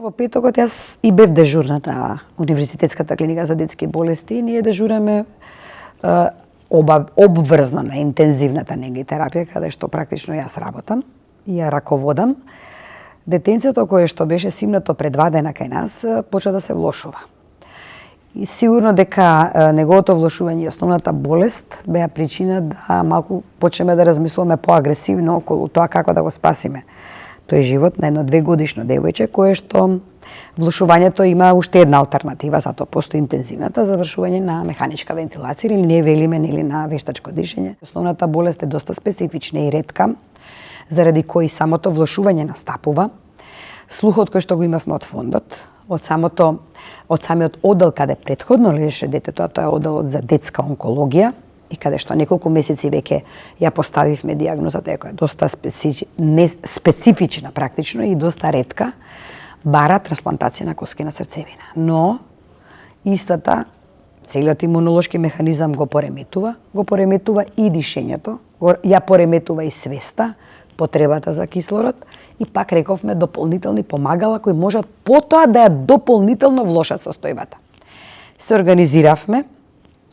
Во петокот јас и бев дежурна на Универзитетската клиника за детски болести и ние дежураме обврзно на интензивната нега и терапија, каде што практично јас работам и ја раководам. Детенцето кое што беше симнато пред 2 дена кај нас почна да се влошува. И сигурно дека неговото влошување и основната болест беа причина да малку почнеме да размислуваме поагресивно околу тоа како да го спасиме тој живот на едно 2-годишно девојче кое што влошувањето има уште една алтернатива, затоа постои интензивната завршување на механичка вентилација или ние велиме или на вештачко дишење. Основната болест е доста специфична и ретка, заради кој самото влошување настапува. Слухот кој што го имавме од фондот, од самиот одел каде претходно лежеше детето, тоа е оделот за детска онкологија, и каде што неколку месеци веќе ја поставивме дијагнозата, која е доста специфична практично и доста ретка, бара трансплантација на коскина срцевина. Но истата, целиот имунолошки механизам го пореметува и дишењето, ја пореметува и свеста, потребата за кислород и пак рековме дополнителни помагала кои можат потоа да ја дополнително влошат состојбата. Се организиравме,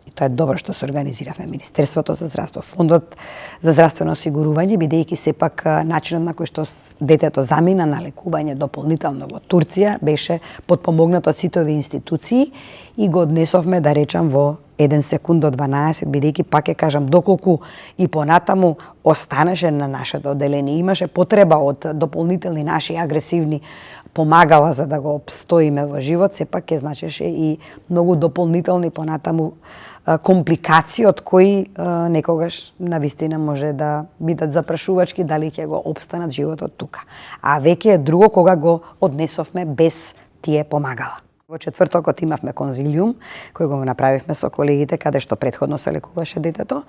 и тоа е добро што се организиравме, Министерството за здравство, Фондот за здравствено осигурување, бидејќи сепак начинот на кој што детето замина на лекување дополнително во Турција беше потпомогнато од сите овие институции и го однесовме, да речам, во 1 секунд до 12, бидејќи пак ќе кажам, доколку и понатаму останеше на нашето одделение, имаше потреба од дополнителни наши агресивни помагала за да го обстоиме во живот, сепак ќе значеше и многу дополнителни понатаму компликации од кои некогаш навистина може да бидат запрашувачки дали ќе го обстанат животот тука. А веќе е друго кога го однесовме без тие помагала. Во четвртокот имавме конзилиум, кој го направивме со колегите, каде што претходно се лекуваше детето,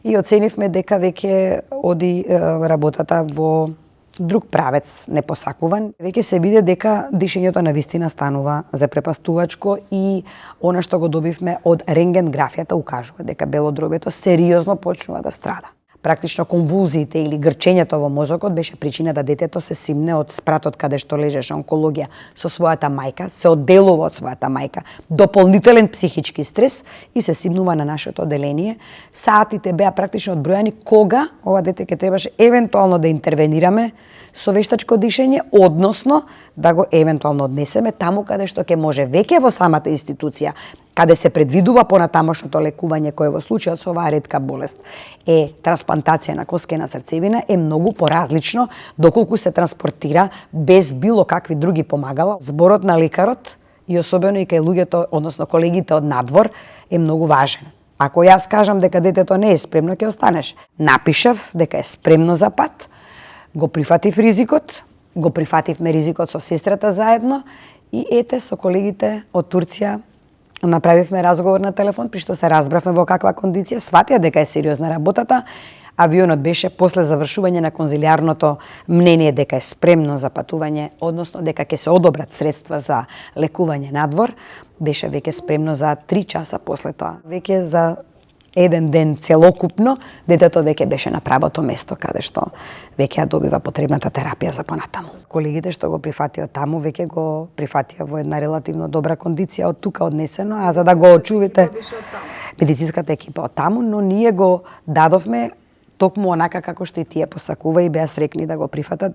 и оценивме дека веќе оди работата во друг правец непосакуван. Веќе се виде дека дишењето навистина станува запрепастувачко и она што го добивме од рентгенграфијата укажува дека белодробието сериозно почнува да страда. Практично конвулзиите или грчењето во мозокот беше причина да детето се симне од спратот каде што лежеше онкологија со својата мајка, се одделува од својата мајка, дополнителен психички стрес и се симнува на нашето одделение. Саатите беа практично одбројани кога ова дете ќе требаше евентуално да интервенираме со вештачко дишење, односно да го евентуално однесеме таму каде што ќе може веќе во самата институција, каде се предвидува понатамошното лекување кое во случајот со оваа ретка болест е трансплантација на коскена срцевина, е многу поразлично доколку се транспортира без било какви други помагала. Зборот на лекарот и особено и кај луѓето, односно колегите од надвор, е многу важен. Ако јас кажам дека детето не е спремно, ќе останеш. Напишав дека е спремно за пат, го прифатив ризикот, го прифативме ризикот со сестрата заедно и ете со колегите од Турција направивме разговор на телефон, при што се разбравме во каква кондиција, сватија дека е сериозна работата. Авионот беше после завршување на конзилиарното мнение дека е спремно за патување, односно дека ќе се одобрат средства за лекување надвор, беше веќе спремно за 3 часа после тоа. Веќе за 1 ден целокупно, детето веќе беше на правото место каде што веќе ја добива потребната терапија за понатаму. Колегите што го прифатија таму, веќе го прифатија во една релативно добра кондиција од тука однесено, а за да го очувате медицинската екипа од таму, но ние го дадовме токму онака како што и тие посакува и беа срекни да го прифатат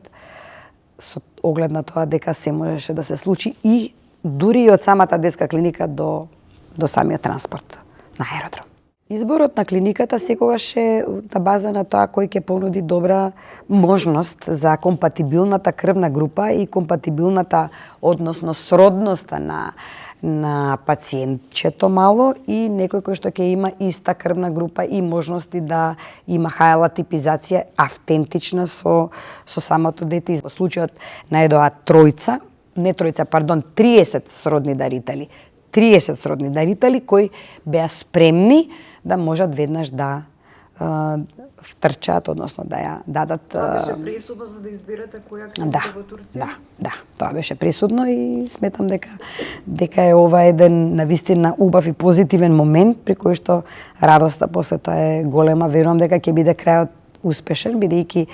со оглед на тоа дека се можеше да се случи и дури и од самата детска клиника до самиот транспорт на аеродром. Изборот на клиниката секогаш е на база на тоа кој ќе понуди добра можност за компатибилната крвна група и компатибилната, односно сродноста на пациентчето мало и некој кој што ќе има иста крвна група и можности да има хајала типизација автентична со самото дете. Во случајот на едоа 30 сродни дарители. 30 сродни дарители кои беа спремни да можат веднаш да втрчат, односно да ја дадат... Тоа беше пресудно за да изберете која клиника во Турција? Да, тоа беше пресудно и сметам дека е ова еден навистина убав и позитивен момент при кој што радоста после тоа е голема. Верувам дека ќе биде крајот успешен, бидејќи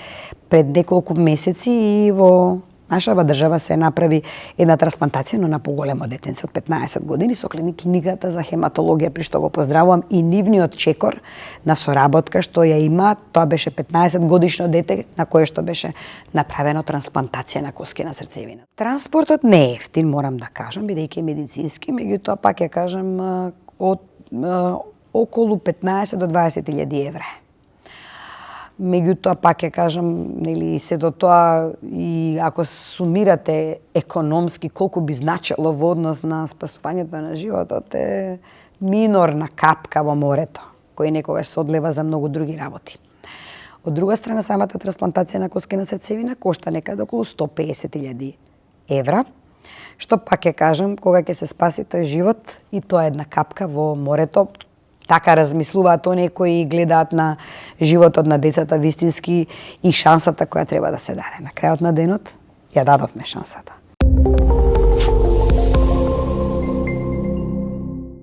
пред неколку месеци и во нашава држава се направи една трансплантација, но на поголемо детенце од 15 години со клиниката за хематологија, при што го поздравувам и нивниот чекор на соработка што ја има. Тоа беше 15 годишно дете на кое што беше направено трансплантација на коски на срцевина. Транспортот не е ефтин, морам да кажам, бидејќи е медицински, меѓутоа пак ја кажам од околу 15 до 20.000 евра. Меѓутоа, пак ја кажам, нели, сето тоа и ако сумирате економски колку би значило во однос на спасувањето на животот, е минорна капка во морето, кој некогаш се одлева за многу други работи. Од друга страна, самата трансплантација на коски на срцевина кошта некаде околу 150.000 евра, што пак ја кажам, кога ќе се спаси тој живот, и тоа е една капка во морето. Така размислуваат оние кои гледаат на животот на децата вистински и шансата која треба да се даде. На крајот на денот ја дадовме шансата.